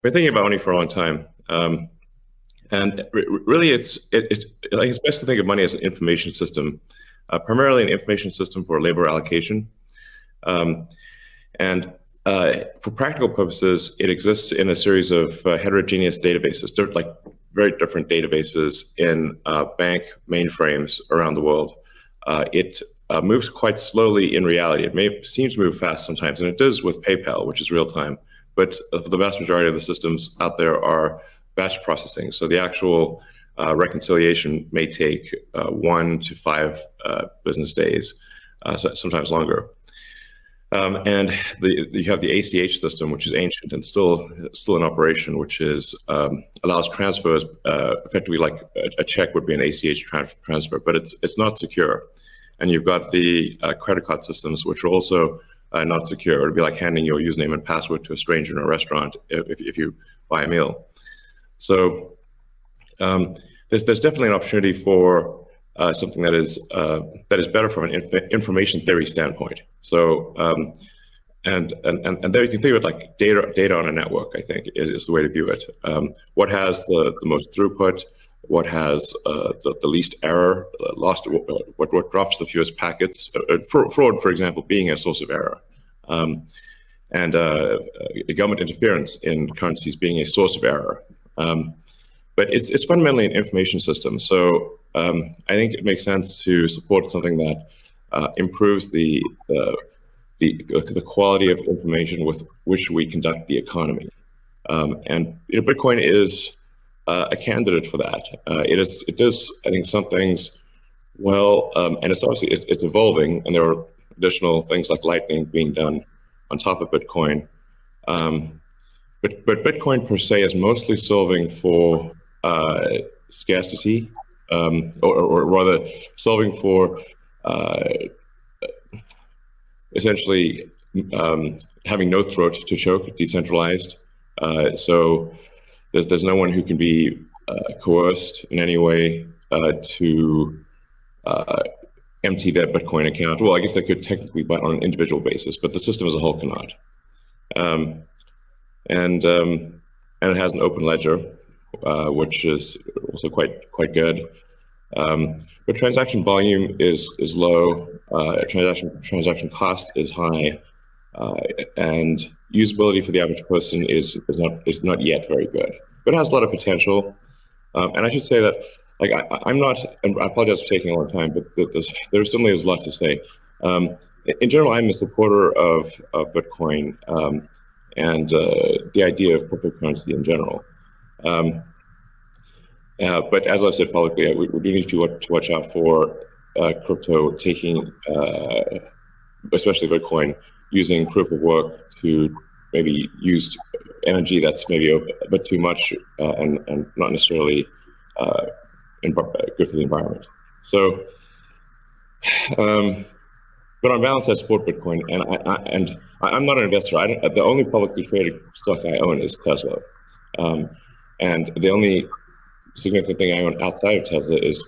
been thinking about money for a long time. And really, it's best to think of money as an information system, primarily an information system for labor allocation. And for practical purposes, it exists in a series of heterogeneous databases, like very different databases in bank mainframes around the world. It moves quite slowly in reality. It seems to move fast sometimes, and it does with PayPal, which is real time. But the vast majority of the systems out there are batch processing. So the actual reconciliation may take 1 to 5 business days, sometimes longer. And you have the ACH system, which is ancient and still in operation, which is allows transfers effectively like a check would be an ACH transfer, but it's not secure. And you've got the credit card systems, which are also not secure. It would be like handing your username and password to a stranger in a restaurant if you buy a meal. So there's definitely an opportunity for something that is better from an information theory standpoint. So and there you can think of it like data on a network. I think is the way to view it. What has the most throughput? What has the least error? What drops the fewest packets? Fraud, for example, being a source of error. And government interference in currencies being a source of error. But it's fundamentally an information system. So I think it makes sense to support something that improves the quality of information with which we conduct the economy. And Bitcoin is a candidate for that. It does, I think, some things well, and it's obviously it's evolving, and there are additional things like Lightning being done on top of Bitcoin. But Bitcoin per se is mostly solving for scarcity, or rather solving for essentially having no throat to choke, decentralized. So there's no one who can be coerced in any way to empty their Bitcoin account. Well, I guess they could technically, but on an individual basis, but the system as a whole cannot. And it has an open ledger, which is also quite good. But transaction volume is low. Transaction cost is high, and usability for the average person is not yet very good. But it has a lot of potential. And I should say that, like, I'm not, and I apologize for taking a long time, but there certainly is a lot to say. In general, I'm a supporter of Bitcoin and the idea of cryptocurrency in general. But as I've said publicly, we do need to watch out for crypto taking, especially Bitcoin, using proof of work to maybe use energy that's maybe a bit too much and not necessarily good for the environment. So, but on balance, I support Bitcoin, and I'm not an investor. The only publicly traded stock I own is Tesla, and the only significant thing I own outside of Tesla is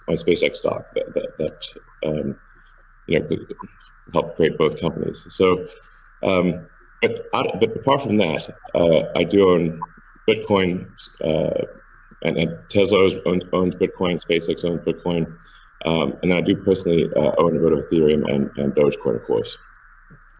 my SpaceX stock that helped create both companies. So, but apart from that, I do own Bitcoin, and Tesla owns Bitcoin, SpaceX owns Bitcoin, and I do personally own a bit of Ethereum and Dogecoin, of course.